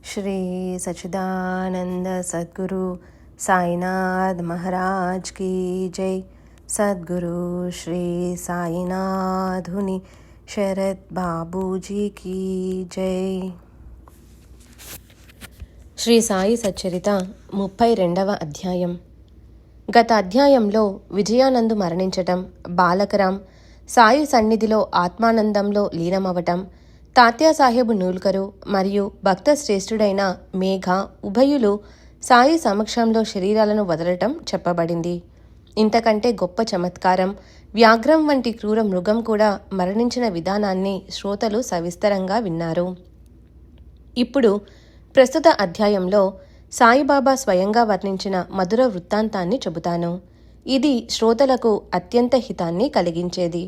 श्री सच्चिदानंद सद्गुरु साईनाथ महाराज की जय। सद्गुरु श्री साईनाथुनि शरद बाबूजी की जय। శ్రీ సాయి సచ్చరిత 32వ అధ్యాయం. గత అధ్యాయంలో విజయానందు మరణించటం, బాలకరాం సాయి సన్నిధిలో ఆత్మానందంలో లీనమవటం, తాత్యాసాహెబు నూల్కరు మరియు భక్త శ్రేష్ఠుడైన మేఘ ఉభయులు సాయి సమక్షంలో శరీరాలను వదలటం చెప్పబడింది. ఇంతకంటే గొప్ప చమత్కారం వ్యాఘ్రం వంటి క్రూర మృగం కూడా మరణించిన విధానాన్ని శ్రోతలు సవిస్తరంగా విన్నారు. ఇప్పుడు ప్రస్తుత అధ్యాయంలో సాయిబాబా స్వయంగా వర్ణించిన మధుర వృత్తాంతాన్ని చెబుతాను. ఇది శ్రోతలకు అత్యంత హితాన్ని కలిగించేది.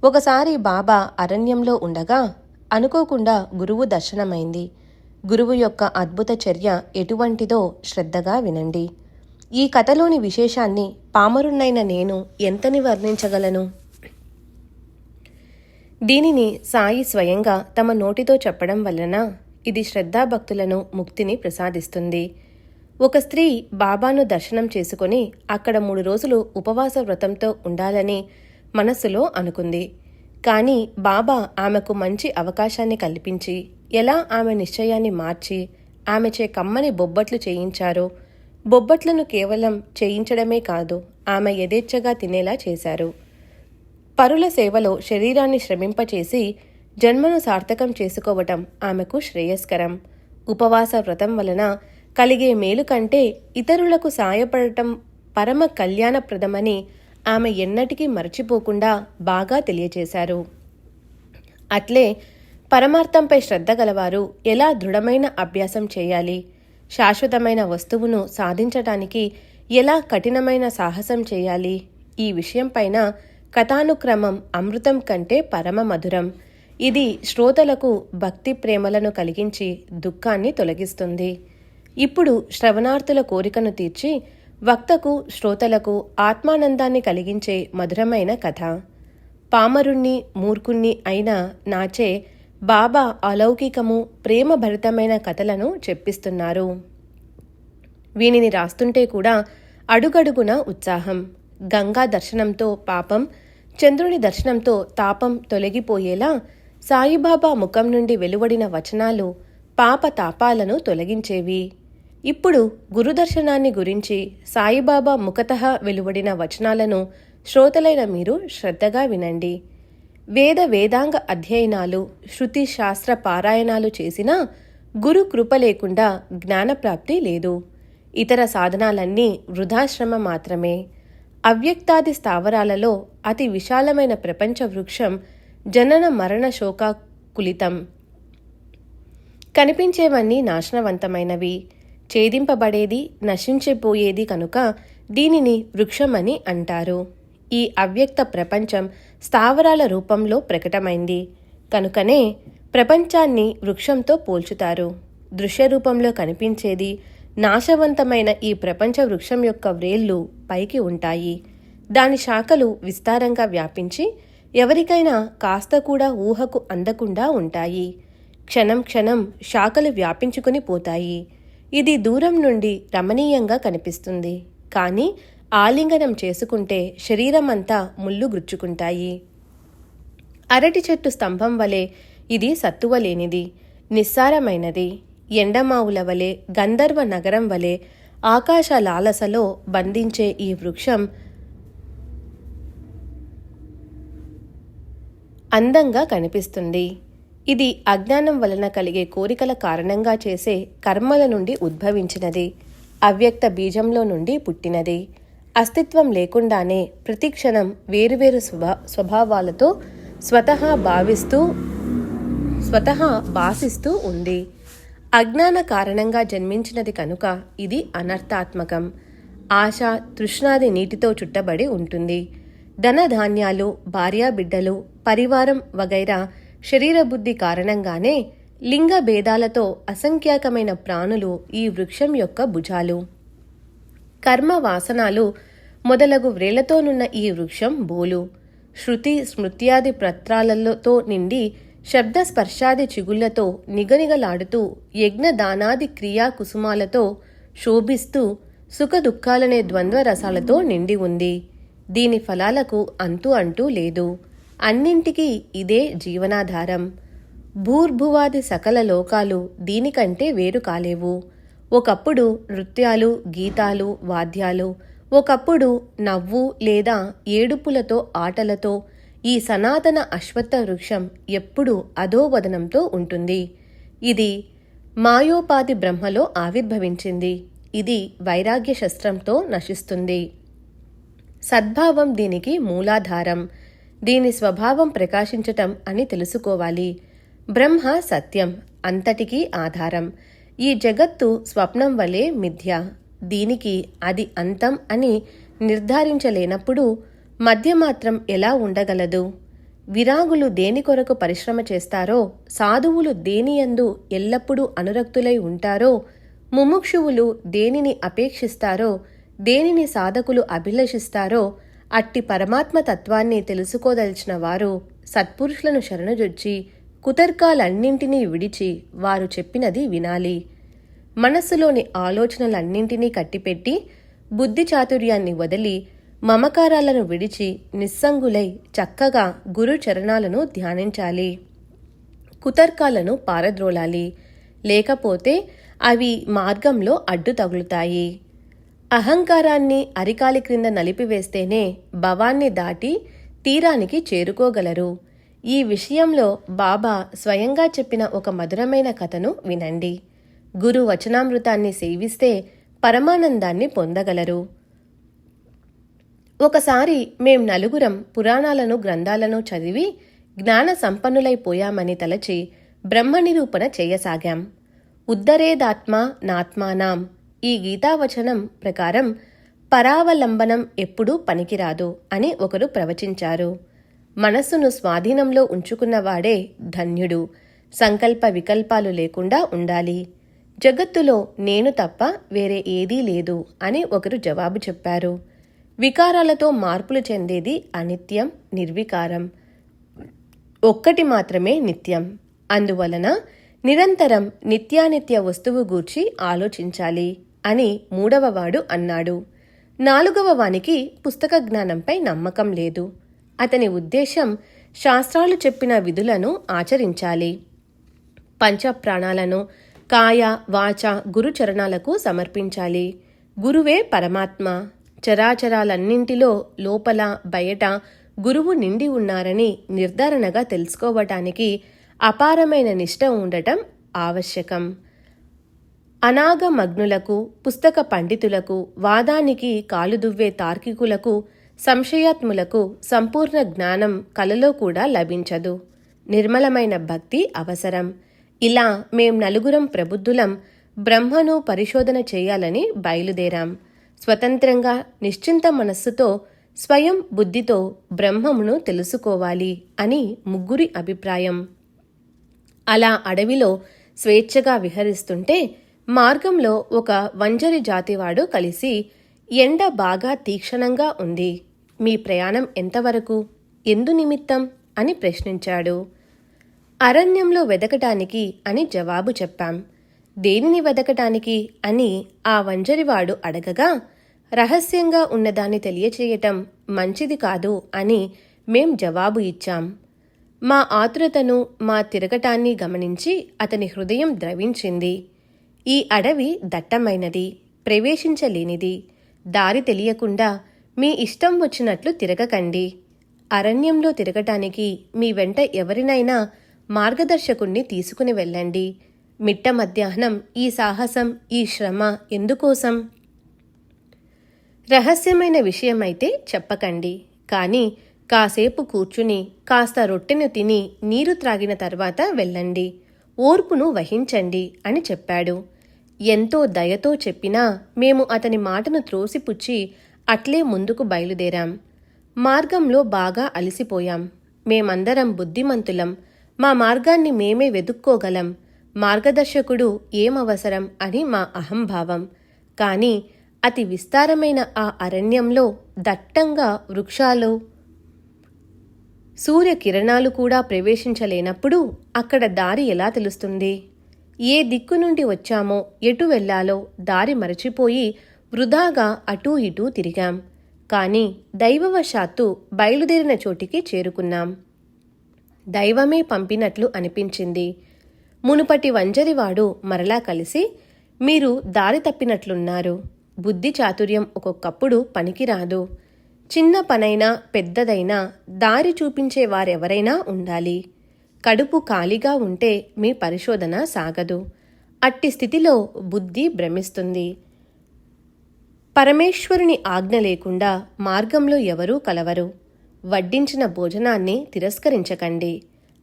ఒకసారి బాబా అరణ్యంలో ఉండగా అనుకోకుండా గురువు దర్శనమైంది. గురువు యొక్క అద్భుత చర్య ఎటువంటిదో శ్రద్ధగా వినండి. ఈ కథలోని విశేషాన్ని పామరున్నైన నేను ఎంతని వర్ణించగలను? దీనిని సాయి స్వయంగా తమ నోటితో చెప్పడం వలన ఇది శ్రద్ధాభక్తులను ముక్తిని ప్రసాదిస్తుంది. ఒక స్త్రీ బాబాను దర్శనం చేసుకుని అక్కడ 3 రోజులు ఉపవాస వ్రతంతో ఉండాలని మనస్సులో అనుకుంది. కానీ బాబా ఆమెకు మంచి అవకాశాన్ని కల్పించి ఎలా ఆమె నిశ్చయాన్ని మార్చి ఆమెచే కమ్మని బొబ్బట్లు చేయించారో, బొబ్బట్లను కేవలం చేయించడమే కాదు ఆమె యథేచ్ఛగా తినేలా చేశారు. పరుల సేవలో శరీరాన్ని శ్రమింపచేసి జన్మను సార్థకం చేసుకోవటం ఆమెకు శ్రేయస్కరం. ఉపవాస వ్రతం వలన కలిగే మేలు కంటే ఇతరులకు సాయపడటం పరమ కళ్యాణప్రదమని ఆమె ఎన్నటికీ మరచిపోకుండా బాగా తెలియచేశారు. అట్లే పరమార్థంపై శ్రద్ధ గలవారు ఎలా దృఢమైన అభ్యాసం చేయాలి, శాశ్వతమైన వస్తువును సాధించటానికి ఎలా కఠినమైన సాహసం చేయాలి, ఈ విషయంపైన కథానుక్రమం అమృతం కంటే పరమ మధురం. ఇది శ్రోతలకు భక్తి ప్రేమలను కలిగించి దుఃఖాన్ని తొలగిస్తుంది. ఇప్పుడు శ్రవణార్థుల కోరికను తీర్చి వక్తకు శ్రోతలకు ఆత్మానందాన్ని కలిగించే మధురమైన కథ. పామరుణ్ణి మూర్ఖుణ్ణి అయిన నాచే బాబా అలౌకికము ప్రేమభరితమైన కథలను చెప్పిస్తున్నారు. వీనిని రాస్తుంటే కూడా అడుగడుగున ఉత్సాహం. గంగా దర్శనంతో పాపం, చంద్రుని దర్శనంతో తాపం తొలగిపోయేలా సాయిబాబా ముఖం నుండి వెలువడిన వచనాలు పాప తాపాలను తొలగించేవి. ఇప్పుడు గురుదర్శనాన్ని గురించి సాయిబాబా ముఖతః వెలువడిన వచనాలను శ్రోతలైన మీరు శ్రద్ధగా వినండి. వేదాంగ అధ్యయనాలు, శృతి శాస్త్ర పారాయణాలు చేసినా గురు కృప లేకుండా జ్ఞానప్రాప్తి లేదు. ఇతర సాధనాలన్నీ వృధాశ్రమ మాత్రమే. అవ్యక్తాది స్థావరాలలో అతి విశాలమైన ప్రపంచ వృక్షం జనన మరణ శోకాకులితం. కనిపించేవన్నీ నాశనవంతమైనవి, ఛేదింపబడేది, నశించిపోయేది కనుక దీనిని వృక్షమని అంటారు. ఈ అవ్యక్త ప్రపంచం స్థావరాల రూపంలో ప్రకటమైంది కనుకనే ప్రపంచాన్ని వృక్షంతో పోల్చుతారు. దృశ్య రూపంలో కనిపించేది నాశవంతమైన ఈ ప్రపంచ వృక్షం యొక్క వ్రేళ్లు పైకి ఉంటాయి. దాని శాఖలు విస్తారంగా వ్యాపించి ఎవరికైనా కాస్త కూడా ఊహకు అందకుండా ఉంటాయి. క్షణం క్షణం శాఖలు వ్యాపించుకుని పోతాయి. ఇది దూరం నుండి రమణీయంగా కనిపిస్తుంది. కానీ ఆలింగనం చేసుకుంటే శరీరమంతా ముళ్ళు గుచ్చుకుంటాయి. అరటి చెట్టు స్తంభం వలె ఇది సత్తువలేనిది, నిస్సారమైనది. ఎండమావుల వలె, గంధర్వ నగరం వలె ఆకాశ లాలసలో బంధించే ఈ వృక్షం అందంగా కనిపిస్తుంది. ఇది అజ్ఞానం వలన కలిగే కోరికల కారణంగా చేసే కర్మల నుండి ఉద్భవించినది. అవ్యక్త బీజంలో నుండి పుట్టినది. అస్తిత్వం లేకుండానే ప్రతిక్షణం వేరువేరు స్వభావాలతో స్వతహా భాసిస్తూ ఉంది. అజ్ఞాన కారణంగా జన్మించినది కనుక ఇది అనర్థాత్మకం. ఆశ, తృష్ణాది నీటితో చుట్టబడి ఉంటుంది. ధనధాన్యాలు, భార్యాబిడ్డలు, పరివారం వగైరా శరీరబుద్ధి కారణంగానే లింగ భేదాలతో అసంఖ్యాకమైన ప్రాణులు ఈ వృక్షం యొక్క భుజాలు. కర్మ వాసనాలు మొదలగు వ్రేళ్లతోనున్న ఈ వృక్షం బోలు. శృతి స్మృత్యాది పత్రాలతో నిండి శబ్ద స్పర్శాది చిగుళ్లతో నిగనిగలాడుతూ యజ్ఞదానాది క్రియా కుసుమాలతో శోభిస్తూ సుఖదుఖాలనే ద్వంద్వ రసాలతో నిండి ఉంది. దీని ఫలాలకు అంటూ లేదు. అన్నింటికీ ఇదే జీవనాధారం. భూర్భువాది సకల లోకాలు దీనికంటే వేరు కాలేవు. ఒకప్పుడు నృత్యాలు, గీతాలు, వాద్యాలు, ఒకప్పుడు నవ్వు లేదా ఏడుపులతో ఆటలతో ఈ సనాతన అశ్వత్థ వృక్షం ఎప్పుడూ అధోవదనంతో ఉంటుంది. ఇది మాయోపాధి బ్రహ్మలో ఆవిర్భవించింది. ఇది వైరాగ్య శస్త్రంతో నశిస్తుంది. సద్భావం దీనికి మూలాధారం. దీని స్వభావం ప్రకాశించటం అని తెలుసుకోవాలి. బ్రహ్మ సత్యం, అంతటికీ ఆధారం. ఈ జగత్తు స్వప్నం వలె మిథ్య. దీనికి అది అంతం అని నిర్ధారించలేనప్పుడు మధ్య మాత్రం ఎలా ఉండగలదు? విరాగులు దేని కొరకు పరిశ్రమ చేస్తారో, సాధువులు దేనియందు ఎల్లప్పుడూ అనురక్తులై ఉంటారో, ముముక్షువులు దేనిని అపేక్షిస్తారో, దేనిని సాధకులు అభిలషిస్తారో అట్టి పరమాత్మ తత్వాన్ని తెలుసుకోదలిచిన వారు సత్పురుషులను శరణుజొచ్చి కుతర్కాలన్నింటినీ విడిచి వారు చెప్పినది వినాలి. మనస్సులోని ఆలోచనలన్నింటినీ కట్టిపెట్టి బుద్ధి చాతుర్యాన్ని వదిలి మమకారాలను విడిచి నిస్సంగులై చక్కగా గురు చరణాలను ధ్యానించాలి. కుతర్కాలను పారద్రోలాలి. లేకపోతే అవి మార్గంలో అడ్డు తగులుతాయి. అహంకారాన్ని అరికాలి క్రింద నలిపివేస్తేనే భవాన్ని దాటి తీరానికి చేరుకోగలరు. ఈ విషయంలో బాబా స్వయంగా చెప్పిన ఒక మధురమైన కథను వినండి. గురు వచనామృతాన్ని సేవిస్తే పరమానందాన్ని పొందగలరు. ఒకసారి మేం నలుగురం పురాణాలను గ్రంథాలను చదివి జ్ఞాన సంపన్నులైపోయామని తలచి బ్రహ్మనిరూపణ చేయసాగాం. ఉద్ధరేదాత్మ నాత్మానాం ఈ గీతావచనం ప్రకారం పరావలంబనం ఎప్పుడూ పనికిరాదు అని ఒకరు ప్రవచించారు. మనస్సును స్వాధీనంలో ఉంచుకున్నవాడే ధన్యుడు. సంకల్ప వికల్పాలు లేకుండా ఉండాలి. జగత్తులో నేను తప్ప వేరే ఏదీ లేదు అని ఒకరు జవాబు చెప్పారు. వికారాలతో మార్పులు చెందేది అనిత్యం, నిర్వికారం. ఒక్కటి మాత్రమే నిత్యం. అందువలన నిరంతరం నిత్యానిత్య వస్తువు గూర్చి ఆలోచించాలి అని మూడవవాడు అన్నాడు. నాలుగవ వానికి పుస్తక జ్ఞానంపై నమ్మకం లేదు. అతని ఉద్దేశం శాస్త్రాలు చెప్పిన విధులను ఆచరించాలి. పంచప్రాణాలను కాయ వాచ గురుచరణాలకు సమర్పించాలి. గురువే పరమాత్మ. చరాచరాలన్నింటిలో లోపల బయట గురువు నిండి ఉన్నారని నిర్ధారణగా తెలుసుకోవటానికి అపారమైన నిష్ఠ ఉండటం ఆవశ్యకం. అనాగమగ్నులకు, పుస్తక పండితులకు, వాదానికి కాలుదువ్వే తార్కికులకు, సంశయాత్ములకు సంపూర్ణ జ్ఞానం కలలో కూడా లభించదు. నిర్మలమైన భక్తి అవసరం. ఇలా మేం నలుగురం ప్రబుద్ధులం బ్రహ్మను పరిశోధన చేయాలని బయలుదేరాం. స్వతంత్రంగా నిశ్చింత మనస్సుతో స్వయం బుద్ధితో బ్రహ్మమును తెలుసుకోవాలి అని ముగ్గురి అభిప్రాయం. అలా అడవిలో స్వేచ్ఛగా విహరిస్తుంటే మార్గంలో ఒక వంజరి జాతివాడు కలిసి, ఎండ బాగా తీక్షణంగా ఉంది. మీ ప్రయాణం ఎంతవరకు? ఎందు నిమిత్తం అని ప్రశ్నించాడు. అరణ్యంలో వెదకటానికి అని జవాబు చెప్పాం. దేనిని వెదకటానికి అని ఆ వంజరివాడు అడగగా, రహస్యంగా ఉన్నదాన్ని తెలియచేయటం మంచిది కాదు అని మేం జవాబు ఇచ్చాం. మా ఆతురతను, మా తిరగటాన్ని గమనించి అతని హృదయం ద్రవించింది. ఈ అడవి దట్టమైనది, ప్రవేశించలేనిది. దారి తెలియకుండా మీ ఇష్టం వచ్చినట్లు తిరగకండి. అరణ్యంలో తిరగటానికి మీ వెంట ఎవరినైనా మార్గదర్శకుణ్ణి తీసుకుని వెళ్ళండి. మిట్ట మధ్యాహ్నం ఈ సాహసం, ఈ శ్రమ ఎందుకోసం? రహస్యమైన విషయమైతే చెప్పకండి. కానీ కాసేపు కూర్చుని కాస్త రొట్టెను తిని నీరు త్రాగిన తర్వాత వెళ్ళండి. ఓర్పును వహించండి అని చెప్పాడు. ఎంతో దయతో చెప్పినా మేము అతని మాటను త్రోసిపుచ్చి అట్లే ముందుకు బయలుదేరాం. మార్గంలో బాగా అలసిపోయాం. మేమందరం బుద్ధిమంతులం. మా మార్గాన్ని మేమే వెదుక్కోగలం. మార్గదర్శకుడు ఏమవసరం అని మా అహంభావం. కానీ అతి విస్తారమైన ఆ అరణ్యంలో దట్టంగా వృక్షాలు, సూర్యకిరణాలు కూడా ప్రవేశించలేనప్పుడు అక్కడ దారి ఎలా తెలుస్తుంది? ఏ దిక్కు నుండి వచ్చామో, ఎటు వెళ్లాలో దారి మరచిపోయి వృధాగా అటూ ఇటూ తిరిగాం. కాని దైవవశాత్తు బయలుదేరిన చోటికి చేరుకున్నాం. దైవమే పంపినట్లు అనిపించింది. మునుపటి వంజరివాడు మరలా కలిసి, మీరు దారి తప్పినట్లున్నారు. బుద్ధి చాతుర్యం ఒక్కొక్కప్పుడు పనికిరాదు. చిన్న పనైనా పెద్దదైనా దారి చూపించే వారెవరైనా ఉండాలి. కడుపు ఖాళీగా ఉంటే మీ పరిశోధన సాగదు. అట్టి స్థితిలో బుద్ధి భ్రమిస్తుంది. పరమేశ్వరుని ఆజ్ఞ లేకుండా మార్గంలో ఎవరూ కలవరు. వడ్డించిన భోజనాన్ని తిరస్కరించకండి.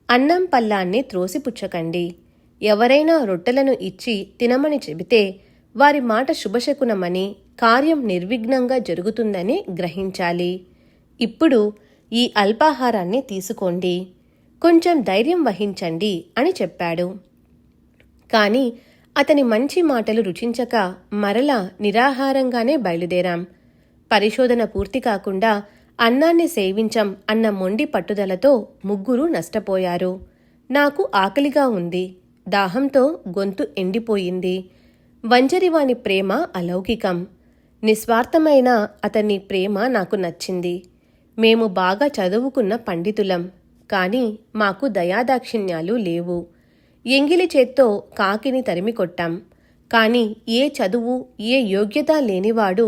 అన్నం పల్లాన్ని త్రోసిపుచ్చకండి. ఎవరైనా రొట్టెలను ఇచ్చి తినమని చెబితే వారి మాట శుభశకునమని, కార్యం నిర్విఘ్నంగా జరుగుతుందని గ్రహించాలి. ఇప్పుడు ఈ అల్పాహారాన్ని తీసుకోండి, కొంచెం ధైర్యం వహించండి అని చెప్పాడు. కాని అతని మంచి మాటలు రుచించక మరలా నిరాహారంగానే బయలుదేరాం. పరిశోధన పూర్తి కాకుండా అన్నాన్ని సేవించం అన్న మొండి పట్టుదలతో ముగ్గురు నష్టపోయారు. నాకు ఆకలిగా ఉంది. దాహంతో గొంతు ఎండిపోయింది. వంజరివాని ప్రేమ అలౌకికం. నిస్వార్థమైన అతని ప్రేమ నాకు నచ్చింది. మేము బాగా చదువుకున్న పండితులం. కాని మాకు దయాదాక్షిణ్యాలు లేవు. ఎంగిలి చేత్తో కాకిని తరిమికొట్టాం. కాని ఏ చదువు, ఏ యోగ్యత లేనివాడు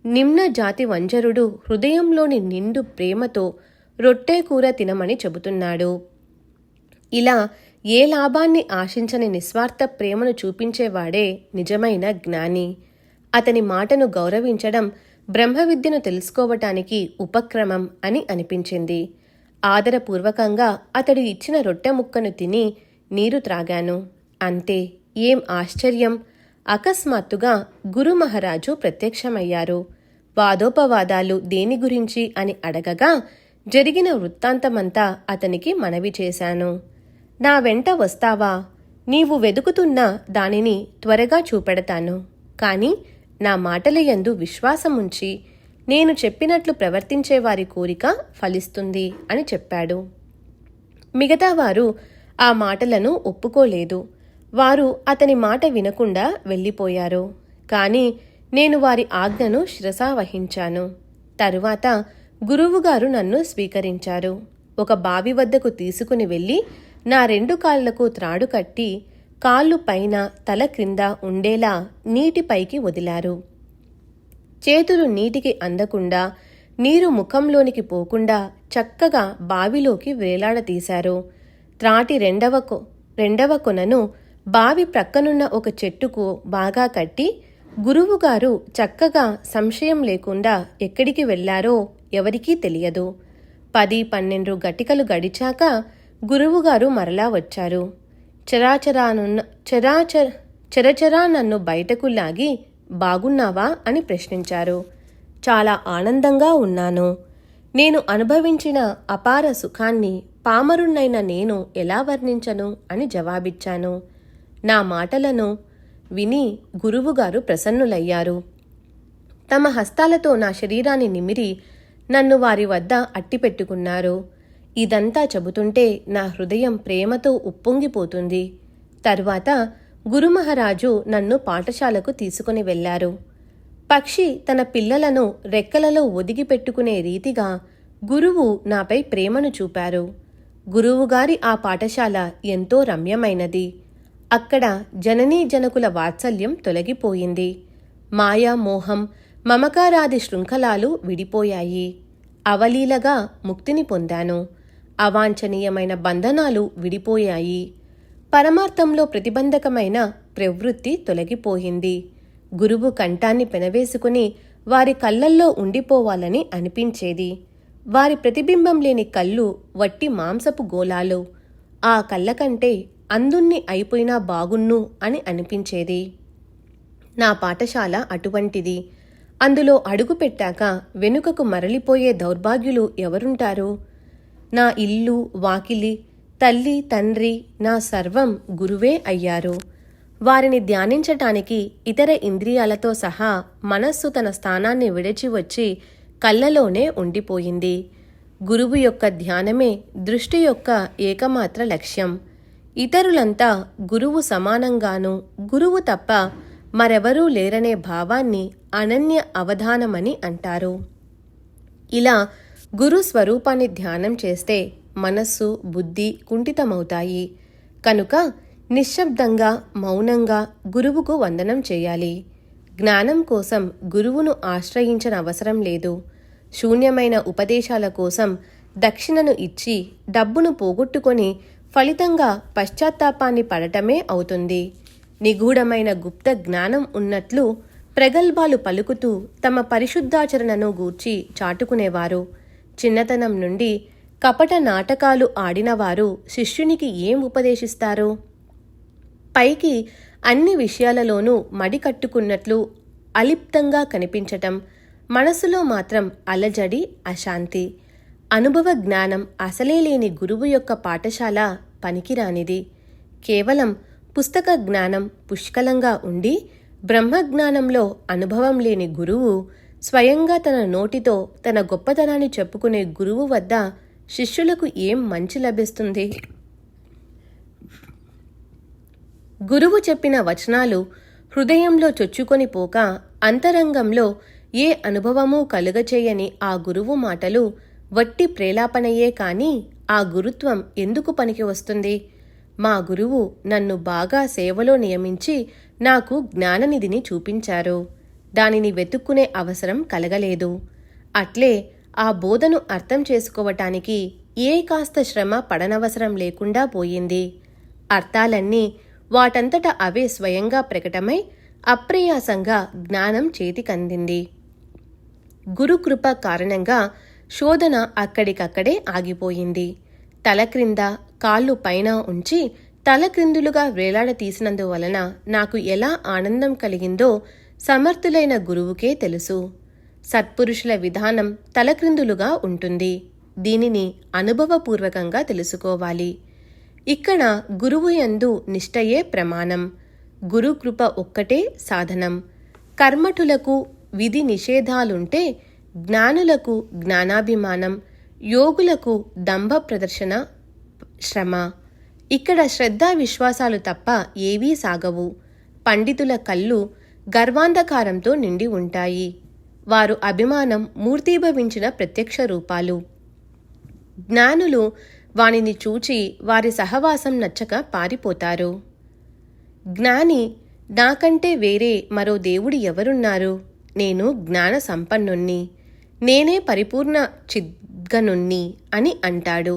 నిమ్న జాతి వంజరుడు హృదయంలోని నిండు ప్రేమతో రొట్టె కూర తినమని చెబుతున్నాడు. ఇలా ఏ లాభాన్ని ఆశించని నిస్వార్థ ప్రేమను చూపించేవాడే నిజమైన జ్ఞాని. అతని మాటను గౌరవించడం బ్రహ్మవిద్యను తెలుసుకోవటానికి ఉపక్రమం అని అనిపించింది. ఆదరపూర్వకంగా అతడు ఇచ్చిన రొట్టె ముక్కను తిని నీరు త్రాగాను. అంతే. ఏం ఆశ్చర్యం! అకస్మాత్తుగా గురుమహారాజు ప్రత్యక్షమయ్యారు. వాదోపవాదాలు దేని గురించి అని అడగగా జరిగిన వృత్తాంతమంతా అతనికి మనవి చేశాను. నా వెంట వస్తావా? నీవు వెదుకుతున్న దానిని త్వరగా చూపెడతాను. కాని నా మాటలయందు విశ్వాసముంచి నేను చెప్పినట్లు ప్రవర్తించేవారి కోరిక ఫలిస్తుంది అని చెప్పాడు. మిగతావారు ఆ మాటలను ఒప్పుకోలేదు. వారు అతని మాట వినకుండా వెళ్ళిపోయారు. కాని నేను వారి ఆజ్ఞను శిరసావహించాను. తరువాత గురువుగారు నన్ను స్వీకరించారు. ఒక బావి వద్దకు తీసుకుని వెళ్ళి నా 2 కాళ్లకు త్రాడు కట్టి కాళ్ళు పైన తల క్రింద ఉండేలా నీటిపైకి వదిలారు. చేతులు నీటికి అందకుండా, నీరు ముఖంలోనికి పోకుండా చక్కగా బావిలోకి వేలాడతీశారు. త్రాటి రెండవ కొనను బావి ప్రక్కనున్న ఒక చెట్టుకు బాగా కట్టి గురువుగారు చక్కగా సంశయం లేకుండా ఎక్కడికి వెళ్లారో ఎవరికీ తెలియదు. 10-12 గటికలు గడిచాక గురువుగారు మరలా వచ్చారు. చరచరా నన్ను బయటకు లాగి బాగున్నావా అని ప్రశ్నించారు. చాలా ఆనందంగా ఉన్నాను. నేను అనుభవించిన అపార సుఖాన్ని పామరుణ్ణైన నేను ఎలా వర్ణించను అని జవాబిచ్చాను. నా మాటలను విని గురువుగారు ప్రసన్నులయ్యారు. తమ హస్తాలతో నా శరీరాన్ని నిమిరి నన్ను వారి వద్ద అట్టిపెట్టుకున్నారు. ఇదంతా చెబుతుంటే నా హృదయం ప్రేమతో ఉప్పొంగిపోతుంది. తరువాత గురుమహారాజు నన్ను పాఠశాలకు తీసుకుని వెళ్లారు. పక్షి తన పిల్లలను రెక్కలలో ఒదిగిపెట్టుకునే రీతిగా గురువు నాపై ప్రేమను చూపారు. గురువుగారి ఆ పాఠశాల ఎంతో రమ్యమైనది. అక్కడ జననీ జనకుల వాత్సల్యం తొలగిపోయింది. మాయా, మోహం, మమకారాది శృంఖలాలు విడిపోయాయి. అవలీలగా ముక్తిని పొందాను. అవాంఛనీయమైన బంధనాలు విడిపోయాయి. పరమార్థంలో ప్రతిబంధకమైన ప్రవృత్తి తొలగిపోయింది. గురువు కంఠాన్ని పెనవేసుకుని వారి కళ్ళల్లో ఉండిపోవాలని అనిపించేది. వారి ప్రతిబింబం లేని కళ్ళు వట్టి మాంసపు గోళాలు. ఆ కళ్ళ కంటే అందున్ని అయిపోయినా బాగున్ను అని అనిపించేది. నా పాఠశాల అటువంటిది. అందులో అడుగుపెట్టాక వెనుకకు మరలిపోయే దౌర్భాగ్యులు ఎవరుంటారు? నా ఇల్లు, వాకిలి, తల్లి, తండ్రి, నా సర్వం గురువే అయ్యారు. వారిని ధ్యానించటానికి ఇతర ఇంద్రియాలతో సహా మనస్సు తన స్థానాన్ని విడిచి వచ్చి కళ్ళలోనే ఉండిపోయింది. గురువు యొక్క ధ్యానమే దృష్టి యొక్క ఏకమాత్ర లక్ష్యం. ఇతరులంతా గురువు సమానంగానూ గురువు తప్ప మరెవరూ లేరనే భావాన్ని అనన్య అవధానమని అంటారు. ఇలా గురు స్వరూపాన్ని ధ్యానం చేస్తే మనస్సు బుద్ధి కుంఠితమవుతాయి. కనుక నిశ్శబ్దంగా మౌనంగా గురువుకు వందనం చేయాలి. జ్ఞానం కోసం గురువును ఆశ్రయించనవసరం లేదు. శూన్యమైన ఉపదేశాల కోసం దక్షిణను ఇచ్చి డబ్బును పోగొట్టుకొని ఫలితంగా పశ్చాత్తాపాన్ని పడటమే అవుతుంది. నిగూఢమైన గుప్త జ్ఞానం ఉన్నట్లు ప్రగల్భాలు పలుకుతూ తమ పరిశుద్ధాచరణను గూర్చి చాటుకునేవారు. చిన్నతనం నుండి కపట నాటకాలు ఆడినవారు శిష్యునికి ఏం ఉపదేశిస్తారు? పైకి అన్ని విషయాలలోనూ మడికట్టుకున్నట్లు అలిప్తంగా కనిపించటం, మనసులో మాత్రం అలజడి అశాంతి. అనుభవ జ్ఞానం అసలే లేని గురువు యొక్క పాఠశాల పనికిరానిది. కేవలం పుస్తక జ్ఞానం పుష్కలంగా ఉండి బ్రహ్మజ్ఞానంలో అనుభవం లేని గురువు స్వయంగా తన నోటితో తన గొప్పతనాన్ని చెప్పుకునే గురువు వద్ద శిష్యులకు ఏం మంచి లభిస్తుంది? గురువు చెప్పిన వచనాలు హృదయంలో చొచ్చుకొని పోక అంతరంగంలో ఏ అనుభవమూ కలుగచేయని ఆ గురువు మాటలు వట్టి ప్రేలాపనయే కాని ఆ గురుత్వం ఎందుకు పనికి వస్తుంది? మా గురువు నన్ను బాగా సేవలో నియమించి నాకు జ్ఞాననిధిని చూపించారు. దానిని వెతుక్కునే అవసరం కలగలేదు. అట్లే ఆ బోధను అర్థం చేసుకోవటానికి ఏ కాస్త శ్రమ పడనవసరం లేకుండా పోయింది. అర్థాలన్నీ వాటంతట అవే స్వయంగా ప్రకటమై అప్రయాసంగా జ్ఞానం చేతికందింది. గురుకృప కారణంగా శోధన అక్కడికక్కడే ఆగిపోయింది. తల క్రింద కాళ్ళు పైన ఉంచి తల క్రిందులుగా వేలాడతీసినందువలన నాకు ఎలా ఆనందం కలిగిందో సమర్థులైన గురువుకే తెలుసు. సత్పురుషుల విధానం తలక్రిందులుగా ఉంటుంది. దీనిని అనుభవపూర్వకంగా తెలుసుకోవాలి. ఇక్కడ గురువు యందు నిష్టయే ప్రమాణం. గురుకృప ఒక్కటే సాధనం. కర్మఠులకు విధి నిషేధాలుంటే జ్ఞానులకు జ్ఞానాభిమానం, యోగులకు దంభ ప్రదర్శన శ్రమ. ఇక్కడ శ్రద్ధా విశ్వాసాలు తప్ప ఏవీ సాగవు. పండితుల కళ్ళు గర్వాంధకారంతో నిండి ఉంటాయి. వారు అభిమానం మూర్తీభవించిన ప్రత్యక్ష రూపాలు. జ్ఞానులు వానిని చూచి వారి సహవాసం నచ్చక పారిపోతారు. జ్ఞాని నాకంటే వేరే మరో దేవుడు ఎవరున్నారు? నేను జ్ఞాన సంపన్నుణ్ణి, నేనే పరిపూర్ణ చిద్గనుణ్ణి అని అంటాడు.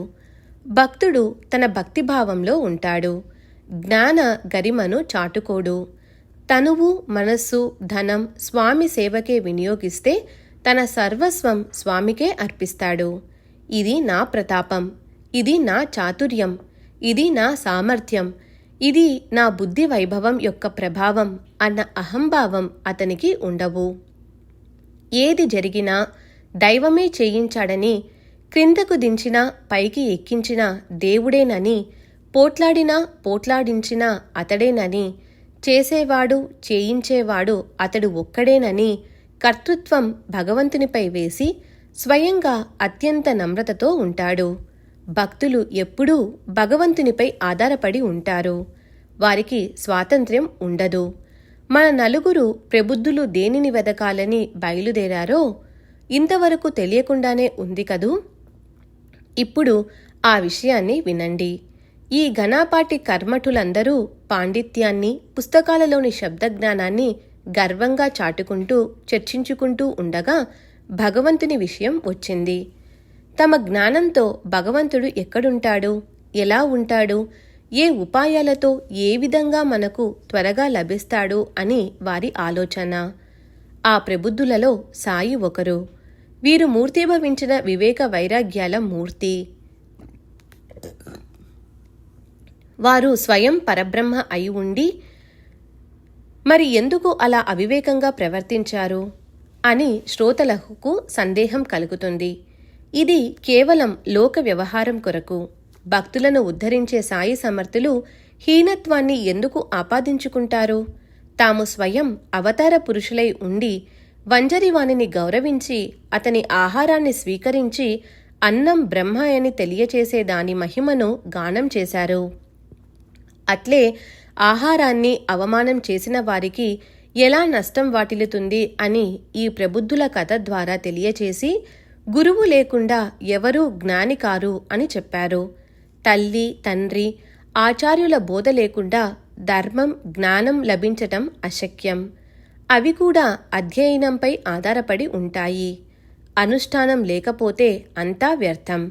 భక్తుడు తన భక్తిభావంలో ఉంటాడు. జ్ఞాన గరిమను చాటుకోడు. తనువు మనస్సు ధనం స్వామి సేవకే వినియోగిస్తే తన సర్వస్వం స్వామికే అర్పిస్తాడు. ఇది నా ప్రతాపం, ఇది నా చాతుర్యం, ఇది నా సామర్థ్యం, ఇది నా బుద్ధి వైభవం యొక్క ప్రభావం అన్న అహంభావం అతనికి ఉండవు. ఏది జరిగినా దైవమే చేయించాడని, క్రిందకు దించినా పైకి ఎక్కించినా దేవుడేనని, పోట్లాడినా పోట్లాడించినా అతడేనని, చేసేవాడు చేయించేవాడు అతడు ఒక్కడేనని కర్తృత్వం భగవంతునిపై వేసి స్వయంగా అత్యంత నమ్రతతో ఉంటాడు. భక్తులు ఎప్పుడూ భగవంతునిపై ఆధారపడి ఉంటారు. వారికి స్వాతంత్ర్యం ఉండదు. మన నలుగురు ప్రబుద్ధులు దేనిని వెదకాలని బయలుదేరారో ఇంతవరకు తెలియకుండానే ఉంది కదూ. ఇప్పుడు ఆ విషయాన్ని వినండి. ఈ ఘనాపాటి కర్మఠులందరూ పాండిత్యాన్ని, పుస్తకాలలోని శబ్దజ్ఞానాన్ని గర్వంగా చాటుకుంటూ చర్చించుకుంటూ ఉండగా భగవంతుని విషయం వచ్చింది. తమ జ్ఞానంతో భగవంతుడు ఎక్కడుంటాడు, ఎలా ఉంటాడు, ఏ ఉపాయాలతో ఏ విధంగా మనకు త్వరగా లభిస్తాడు అని వారి ఆలోచన. ఆ ప్రబుద్ధులలో సాయి ఒకరు. వీరు మూర్తీభవించిన వివేక వైరాగ్యాల మూర్తి. వారు స్వయం పరబ్రహ్మ అయి ఉండి మరి ఎందుకు అలా అవివేకంగా ప్రవర్తించారు అని శ్రోతలకు సందేహం కలుగుతుంది. ఇది కేవలం లోక వ్యవహారం కొరకు. భక్తులను ఉద్ధరించే సాయి సమర్థులు హీనత్వాన్ని ఎందుకు ఆపాదించుకుంటారు? తాము స్వయం అవతార పురుషులై ఉండి వంజరివాణిని గౌరవించి అతని ఆహారాన్ని స్వీకరించి అన్నం బ్రహ్మ అని తెలియచేసే దాని మహిమను గానం చేశారు. అట్లే ఆహారాన్ని అవమానం చేసిన వారికి ఎలా నష్టం వాటిల్లుతుంది అని ఈ ప్రబుద్ధుల కథ ద్వారా తెలియచేసి గురువు లేకుండా ఎవరూ జ్ఞాని కారు అని చెప్పారు. తల్లి, తండ్రి, ఆచార్యుల బోధ లేకుండా ధర్మం, జ్ఞానం లభించటం అశక్యం. అవి కూడా అధ్యయనంపై ఆధారపడి ఉంటాయి. అనుష్ఠానం లేకపోతే అంతా వ్యర్థం.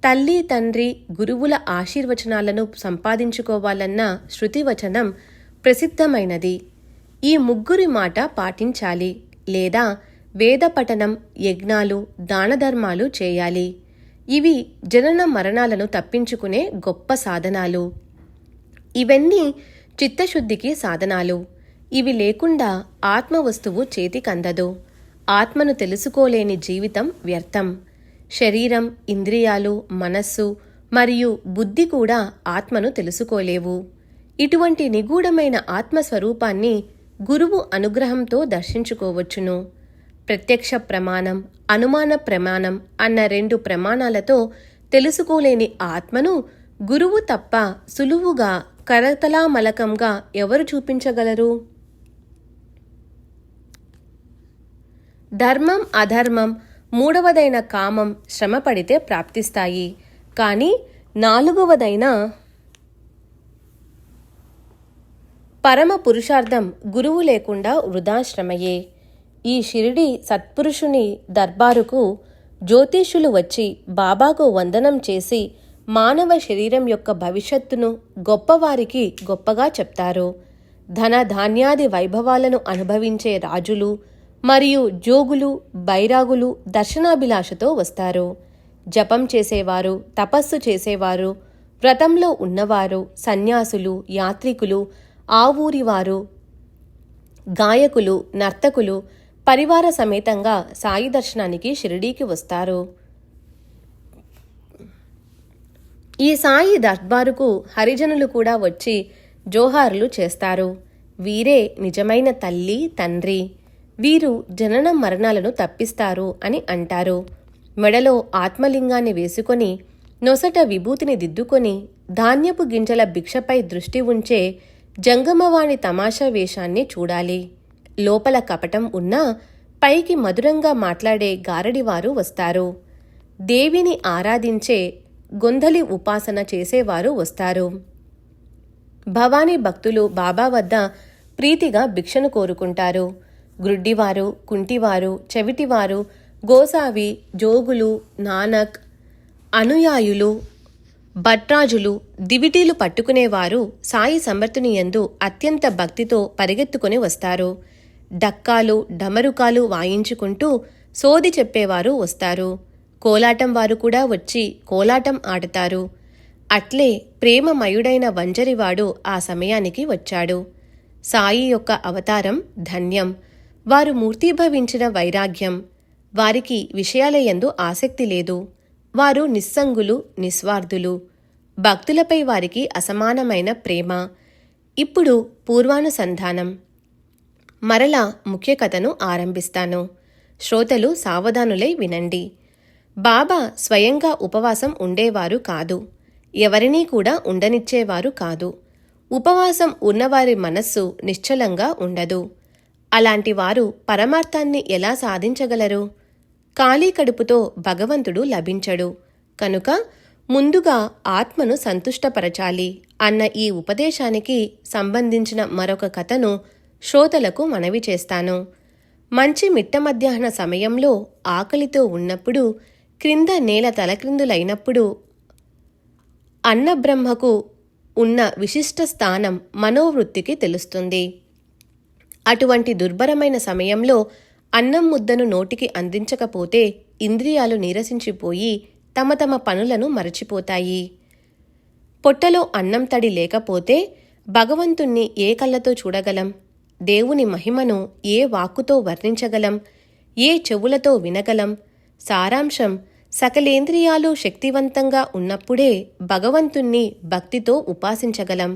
తల్లి, తండ్రి, గురువుల ఆశీర్వచనాలను సంపాదించుకోవాలన్న శృతివచనం ప్రసిద్ధమైనది. ఈ ముగ్గురి మాట పాటించాలి, లేదా వేద పఠనం, యజ్ఞాలు, దానధర్మాలు చేయాలి. ఇవి జనన మరణాలను తప్పించుకునే గొప్ప సాధనాలు. ఇవన్నీ చిత్తశుద్ధికి సాధనాలు. ఇవి లేకుండా ఆత్మవస్తువు చేతికందదు. ఆత్మను తెలుసుకోలేని జీవితం వ్యర్థం. శరీరం, ఇంద్రియాలు, మనస్సు మరియు బుద్ధి కూడా ఆత్మను తెలుసుకోలేవు. ఇటువంటి నిగూఢమైన ఆత్మస్వరూపాన్ని గురువు అనుగ్రహంతో దర్శించుకోవచ్చును. ప్రత్యక్ష ప్రమాణం, అనుమాన ప్రమాణం అన్న 2 ప్రమాణాలతో తెలుసుకోలేని ఆత్మను గురువు తప్ప సులువుగా కరతలామలకంగా ఎవరు చూపించగలరు? ధర్మం, అధర్మం, మూడవదైన కామం శ్రమపడితే ప్రాప్తిస్తాయి. కానీ 4వదైన పరమ పురుషార్థం గురువు లేకుండా వృధాశ్రమయే. ఈ షిరిడి సత్పురుషుని దర్బారుకు జ్యోతిష్యులు వచ్చి బాబాకు వందనం చేసి మానవ శరీరం యొక్క భవిష్యత్తును గొప్పవారికి గొప్పగా చెప్తారు. ధన ధాన్యాది వైభవాలను అనుభవించే రాజులు మరియు జోగులు, బైరాగులు దర్శనాభిలాషతో వస్తారు. జపం చేసేవారు, తపస్సు చేసేవారు, వ్రతంలో ఉన్నవారు, సన్యాసులు, యాత్రికులు, ఆ ఊరివారు, గాయకులు, నర్తకులు పరివార సమేతంగా సాయి దర్శనానికి షిరిడీకి వస్తారు. ఈ సాయి దర్బారుకు హరిజనులు కూడా వచ్చి జోహార్లు చేస్తారు. వీరే నిజమైన తల్లి, తండ్రి. వీరు జనన మరణాలను తప్పిస్తారు అని అంటారు. మెడలో ఆత్మలింగాన్ని వేసుకొని, నొసట విభూతిని దిద్దుకొని, ధాన్యపు గింజల భిక్షపై దృష్టి ఉంచే జంగమవాణి తమాషా వేషాన్ని చూడాలి. లోపల కపటం ఉన్నా పైకి మధురంగా మాట్లాడే గారడివారు వస్తారు. దేవిని ఆరాధించే గొంధలి ఉపాసన చేసేవారు వస్తారు. భవానీ భక్తులు బాబా వద్ద ప్రీతిగా భిక్షను కోరుకుంటారు. గ్రుడ్డివారు, కుంటివారు, చెవిటివారు, గోసావి, జోగులు, నానక్, అనుయాయులు, భట్రాజులు, దివిటీలు పట్టుకునేవారు సాయి సమర్థుని యందు అత్యంత భక్తితో పరిగెత్తుకుని వస్తారు. డక్కాలు, డమరుకాలు వాయించుకుంటూ సోది చెప్పేవారు వస్తారు. కోలాటం వారు కూడా వచ్చి కోలాటం ఆడతారు. అట్లే ప్రేమమయుడైన వంజరివాడు ఆ సమయానికి వచ్చాడు. సాయి యొక్క అవతారం ధన్యం. వారు మూర్తీభవించిన వైరాగ్యం. వారికి విషయాల యందు ఆసక్తి లేదు. వారు నిస్సంగులు, నిస్వార్థులు. భక్తులపై వారికి అసమానమైన ప్రేమ. ఇప్పుడు పూర్వానుసంధానం. మరలా ముఖ్య కథను ఆరంభిస్తాను. శ్రోతలు సావధానులై వినండి. బాబా స్వయంగా ఉపవాసం ఉండేవారు కాదు. ఎవరినీ కూడా ఉండనిచ్చేవారు కాదు. ఉపవాసం ఉన్నవారి మనస్సు నిశ్చలంగా ఉండదు. అలాంటి వారు పరమార్థాన్ని ఎలా సాధించగలరు? ఖాళీ కడుపుతో భగవంతుడు లభించడు. కనుక ముందుగా ఆత్మను సంతుష్టపరచాలి అన్న ఈ ఉపదేశానికి సంబంధించిన మరొక కథను శ్రోతలకు మనవి చేస్తాను. మంచి మిట్ట మధ్యాహ్న సమయంలో ఆకలితో ఉన్నప్పుడు, క్రింద నేల తలక్రిందులైనప్పుడు అన్నబ్రహ్మకు ఉన్న విశిష్ట స్థానం మనోవృత్తికి తెలుస్తుంది. అటువంటి దుర్భరమైన సమయంలో అన్నం ముద్దను నోటికి అందించకపోతే ఇంద్రియాలు నీరసించిపోయి తమ తమ పనులను మరచిపోతాయి. పొట్టలో అన్నం తడి లేకపోతే భగవంతుణ్ణి ఏ కళ్ళతో చూడగలం? దేవుని మహిమను ఏ వాక్కుతో వర్ణించగలం? ఏ చెవులతో వినగలం? సారాంశం, సకలేంద్రియాలు శక్తివంతంగా ఉన్నప్పుడే భగవంతుణ్ణి భక్తితో ఉపాసించగలం.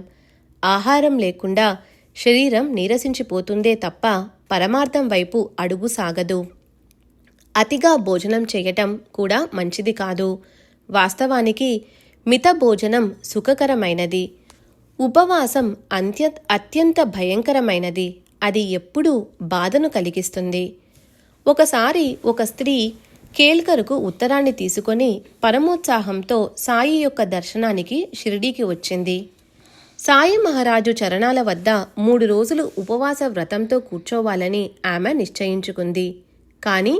ఆహారం లేకుండా శరీరం నీరసించిపోతుందే తప్ప పరమార్థం వైపు అడుగు సాగదు. అతిగా భోజనం చేయటం కూడా మంచిది కాదు. వాస్తవానికి మిత భోజనం సుఖకరమైనది. ఉపవాసం అత్యంత భయంకరమైనది. అది ఎప్పుడూ బాధను కలిగిస్తుంది. ఒకసారి ఒక స్త్రీ కేల్కరుకు ఉత్తరాన్ని తీసుకొని పరమోత్సాహంతో సాయి యొక్క దర్శనానికి షిరిడీకి వచ్చింది. సాయి మహారాజు చరణాల వద్ద 3 రోజులు ఉపవాస వ్రతంతో కూర్చోవాలని ఆమె నిశ్చయించుకుంది. కానీ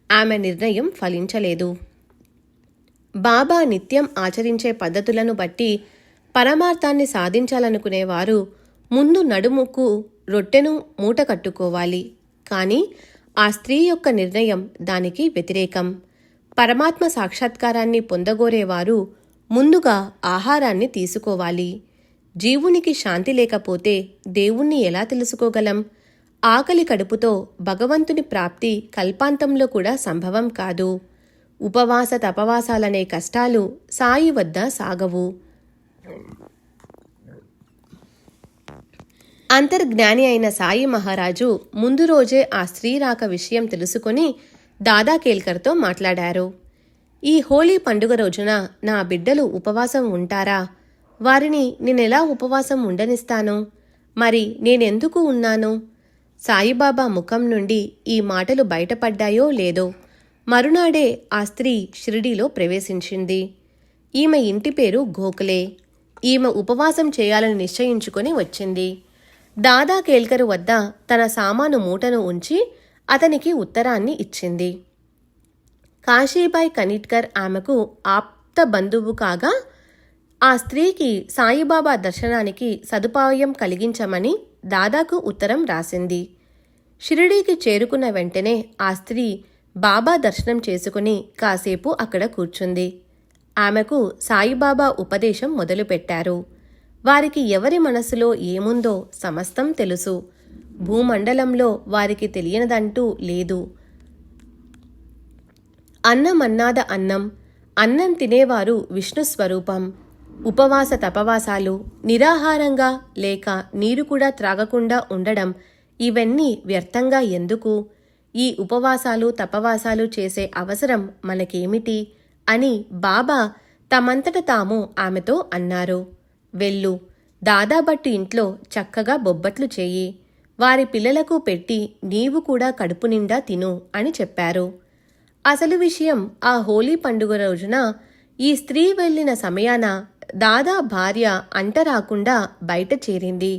ఆమె నిర్ణయం ఫలించలేదు. బాబా నిత్యం ఆచరించే పద్ధతులను బట్టి పరమార్థాన్ని సాధించాలనుకునేవారు ముందు నడుముకు రొట్టెను మూట కట్టుకోవాలి. కానీ ఆ స్త్రీ యొక్క నిర్ణయం దానికి వ్యతిరేకం. పరమాత్మ సాక్షాత్కారాన్ని పొందగోరేవారు ముందుగా ఆహారాన్ని తీసుకోవాలి. జీవునికి శాంతి లేకపోతే దేవుణ్ణి ఎలా తెలుసుకోగలం? ఆకలి కడుపుతో భగవంతుని ప్రాప్తి కల్పాంతంలో కూడా సంభవం కాదు. ఉపవాస తపవాసాలనే కష్టాలు సాయి వద్ద సాగవు. అంతర్జ్ఞాని అయిన సాయి మహారాజు ముందు రోజే ఆ స్త్రీ రాక విషయం తెలుసుకొని దాదా కేల్కర్తో మాట్లాడారు. ఈ హోలీ పండుగ రోజున నా బిడ్డలు ఉపవాసం ఉంటారా? వారిని నేనెలా ఉపవాసం ఉండనిస్తాను? మరి నేనెందుకు ఉన్నాను? సాయిబాబా ముఖం నుండి ఈ మాటలు బయటపడ్డాయో లేదో మరునాడే ఆ స్త్రీ షిరిడీలో ప్రవేశించింది. ఈమె ఇంటి పేరు గోఖలే. ఈమె ఉపవాసం చేయాలని నిశ్చయించుకొని వచ్చింది. దాదా కేల్కరు వద్ద తన సామాను మూటను ఉంచి అతనికి ఉత్తరాన్ని ఇచ్చింది. కాశీబాయ్ కనిట్కర్ ఆమెకు ఆప్త బంధువు కాగా ఆ స్త్రీకి సాయిబాబా దర్శనానికి సదుపాయం కలిగించమని దాదాకు ఉత్తరం రాసింది. షిరిడీకి చేరుకున్న వెంటనే ఆ స్త్రీ బాబా దర్శనం చేసుకుని కాసేపు అక్కడ కూర్చుంది. ఆమెకు సాయిబాబా ఉపదేశం మొదలుపెట్టారు. వారికి ఎవరి మనసులో ఏముందో సమస్తం తెలుసు. భూమండలంలో వారికి తెలియనిదంటూ లేదు. అన్నమన్నాద అన్నం, అన్నం తినేవారు విష్ణు స్వరూపం. ఉపవాస తపవాసాలు, నిరాహారంగా లేక నీరు కూడా త్రాగకుండా ఉండడం, ఇవన్నీ వ్యర్థంగా ఎందుకు? ఈ ఉపవాసాలు తపవాసాలు చేసే అవసరం మనకేమిటి అని బాబా తమంతట తాము ఆమెతో అన్నారు. వెళ్ళు, దాదాభట్టు ఇంట్లో చక్కగా బొబ్బట్లు చేయి, వారి పిల్లలకు పెట్టి నీవు కూడా కడుపు నిండా తిను అని చెప్పారు. అసలు విషయం ఆ హోలీ పండుగ రోజున ఈ స్త్రీ వెళ్ళిన సమయాన దాదా భార్య అంటరాకుండా బయట చేరింది.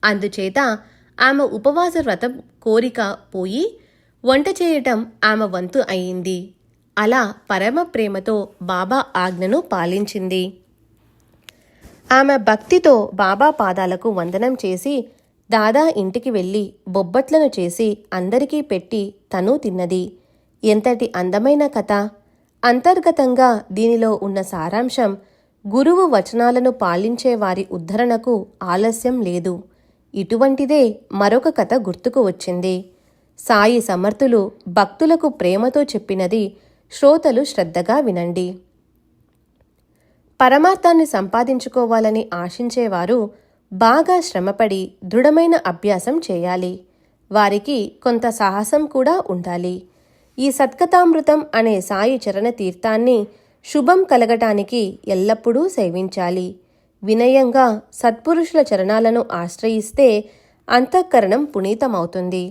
అందుచేత ఆమె ఉపవాస వ్రతం కోరిక పోయి వంట చేయటం ఆమె వంతు అయింది. అలా పరమ ప్రేమతో బాబా ఆజ్ఞను పాలించింది. ఆమె భక్తితో బాబా పాదాలకు వందనం చేసి దాదా ఇంటికి వెళ్ళి బొబ్బట్లను చేసి అందరికీ పెట్టి తను తిన్నది. ఎంతటి అందమైన కథ! అంతర్గతంగా దీనిలో ఉన్న సారాంశం, గురువు వచనాలను పాలించే వారి ఉద్ధరణకు ఆలస్యం లేదు. ఇటువంటిదే మరొక కథ గుర్తుకు వచ్చింది. సాయి సమర్థులు భక్తులకు ప్రేమతో చెప్పినది శ్రోతలు శ్రద్ధగా వినండి. పరమార్థాన్ని సంపాదించుకోవాలని ఆశించేవారు బాగా శ్రమపడి దృఢమైన అభ్యాసం చేయాలి. వారికి కొంత సాహసం కూడా ఉండాలి. ఈ సత్కథామృతం అనే సాయి చరణ తీర్థాన్ని శుభం కలగటానికి ఎల్లప్పుడూ సేవించాలి. వినయంగా సత్పురుషుల చరణాలను ఆశ్రయిస్తే అంతఃకరణం పునీతమవుతుంది.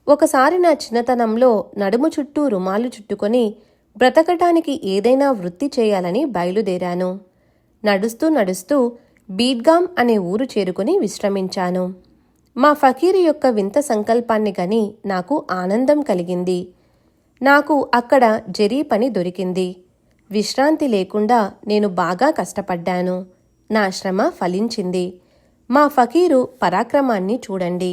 ఒకసారి నా చిన్నతనంలో నడుము చుట్టూ రుమాలు చుట్టుకొని బ్రతకటానికి ఏదైనా వృత్తి చేయాలని బయలుదేరాను. నడుస్తూ నడుస్తూ బీడ్గాం అనే ఊరు చేరుకుని విశ్రమించాను. మా ఫకీరు యొక్క వింత సంకల్పాన్ని గని నాకు ఆనందం కలిగింది. నాకు అక్కడ జరీ పని దొరికింది. విశ్రాంతి లేకుండా నేను బాగా కష్టపడ్డాను. నా శ్రమ ఫలించింది. మా ఫకీరు పరాక్రమాన్ని చూడండి.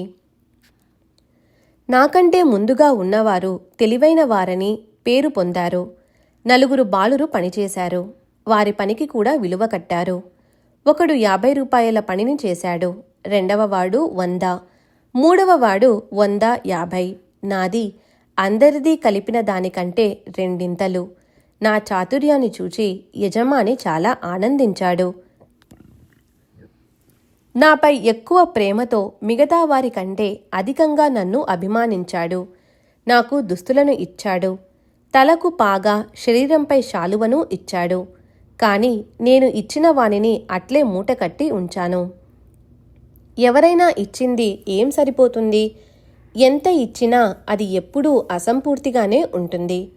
నాకంటే ముందుగా ఉన్నవారు తెలివైన వారని పేరు పొందారు. 4 బాలురు పనిచేశారు. వారి పనికి కూడా విలువ కట్టారు. ఒకడు 50 రూపాయల పనిని చేశాడు. రెండవవాడు 100, మూడవవాడు 150. నాది అందరిదీ కలిపిన దానికంటే రెండింతలు. నా చాతుర్యాన్ని చూచి యజమాని చాలా ఆనందించాడు. నాపై ఎక్కువ ప్రేమతో మిగతా వారి కంటే అధికంగా నన్ను అభిమానించాడు. నాకు దుస్తులను ఇచ్చాడు. తలకు పాగా, శరీరంపై శాలువను ఇచ్చాడు. కాని నేను ఇచ్చిన వానిని అట్లే మూటకట్టి ఉంచాను. ఎవరైనా ఇచ్చింది ఏం సరిపోతుంది? ఎంత ఇచ్చినా అది ఎప్పుడూ అసంపూర్తిగానే ఉంటుంది.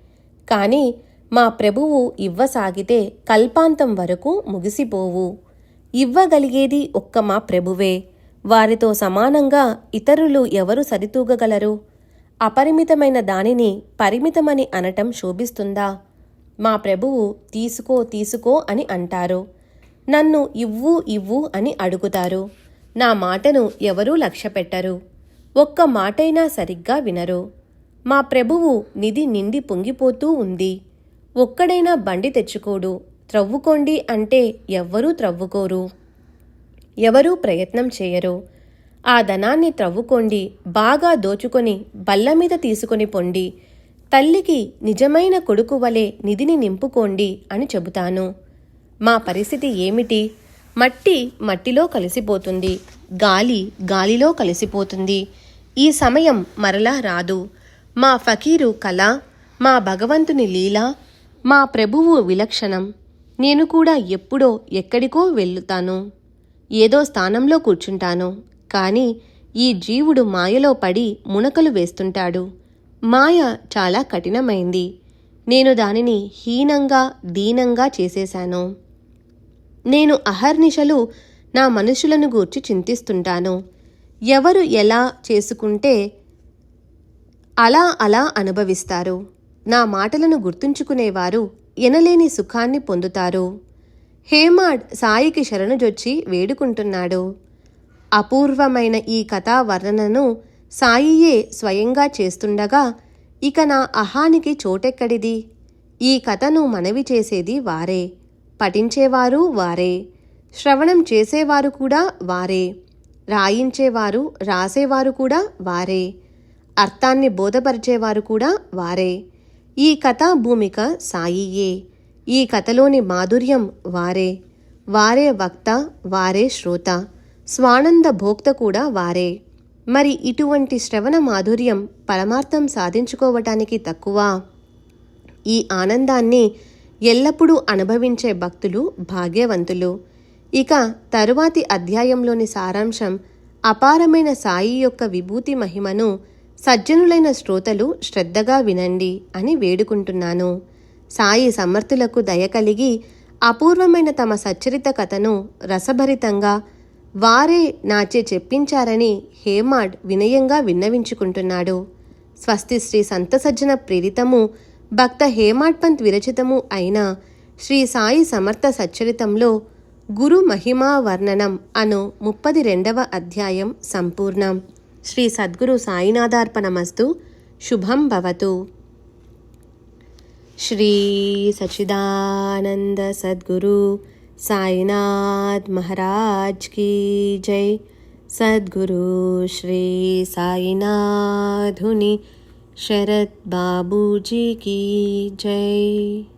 కాని మా ప్రభువు ఇవ్వసాగితే కల్పాంతం వరకు ముగిసిపోవు. ఇవ్వగలిగేది ఒక్క మా ప్రభువే. వారితో సమానంగా ఇతరులు ఎవరు సరితూగగలరు? అపరిమితమైన దానిని పరిమితమని అనటం శోభిస్తుందా? మా ప్రభువు తీసుకో తీసుకో అని అంటారు. నన్ను ఇవ్వు ఇవ్వు అని అడుగుతారు. నా మాటను ఎవరూ లక్ష్యపెట్టరు. ఒక్క మాటైనా సరిగ్గా వినరు. మా ప్రభువు నిధి నిండి పొంగిపోతూ ఉంది. ఒక్కడైనా బండి తెచ్చుకోడు. త్రవ్వుకోండి అంటే ఎవ్వరూ త్రవ్వుకోరు. ఎవరూ ప్రయత్నం చేయరు. ఆ ధనాన్ని త్రవ్వుకోండి, బాగా దోచుకొని బల్లమీద తీసుకొని పొండి. తల్లికి నిజమైన కొడుకు వలె నిధిని నింపుకోండి అని చెబుతాను. మా పరిస్థితి ఏమిటి? మట్టి మట్టిలో కలిసిపోతుంది. గాలి గాలిలో కలిసిపోతుంది. ఈ సమయం మరలా రాదు. మా ఫకీరు కళ, మా భగవంతుని లీల, మా ప్రభువు విలక్షణం. నేను కూడా ఎప్పుడో ఎక్కడికో వెళ్తాను. ఏదో స్థానంలో కూర్చుంటాను. కాని ఈ జీవుడు మాయలో పడి మునకలు వేస్తుంటాడు. మాయ చాలా కఠినమైంది. నేను దానిని హీనంగా దీనంగా చేసేశాను. నేను అహర్నిశలు నా మనుషులను గూర్చి చింతిస్తుంటాను. ఎవరు ఎలా చేసుకుంటే అలా అలా అనుభవిస్తారు. నా మాటలను గుర్తుంచుకునేవారు ఎనలేని సుఖాన్ని పొందుతారు. హేమాడ్ సాయికి శరణుజొచ్చి వేడుకుంటున్నాడు. అపూర్వమైన ఈ కథా వర్ణనను సాయియే స్వయంగా చేస్తుండగా ఇక నా అహానికి చోటెక్కడిది? ఈ కథను మనవి చేసేది వారే, పఠించేవారు వారే, శ్రవణం చేసేవారు కూడా వారే, రాయించేవారు రాసేవారు కూడా వారే, అర్థాన్ని బోధపరిచేవారు కూడా వారే. ఈ కథా భూమిక సాయియే. ఈ కథలోని మాధుర్యం వారే. వారే వక్త, వారే శ్రోత, స్వానంద భోక్త కూడా వారే. మరి ఇటువంటి శ్రవణ మాధుర్యం పరమార్థం సాధించుకోవటానికి తక్కువ? ఈ ఆనందాన్ని ఎల్లప్పుడూ అనుభవించే భక్తులు భాగ్యవంతులు. ఇక తరువాతి అధ్యాయంలోని సారాంశం అపారమైన సాయి యొక్క విభూతి మహిమను సజ్జనులైన శ్రోతలు శ్రద్ధగా వినండి అని వేడుకుంటున్నాను. సాయి సమర్థులకు దయ కలిగి అపూర్వమైన తమ సచ్చరిత కథను రసభరితంగా వారే నాచే చెప్పించారని హేమాడ్ వినయంగా విన్నవించుకుంటున్నాడు. స్వస్తి శ్రీ సంత సజ్జన ప్రేరితము భక్త హేమాడ్ పంత్ విరచితము అయిన శ్రీ సాయి సమర్థ సచ్చరితంలో గురు మహిమా వర్ణనం అను 32వ అధ్యాయం సంపూర్ణం. శ్రీ సద్గురు సాయినాథార్పణమస్తు. శుభం భవతు. శ్రీ సచ్చిదానంద సద్గురు సాయినాథ్ महाराज की जय. सद्गुरु श्री साईनाथुनि शरद बाबूजी की जय.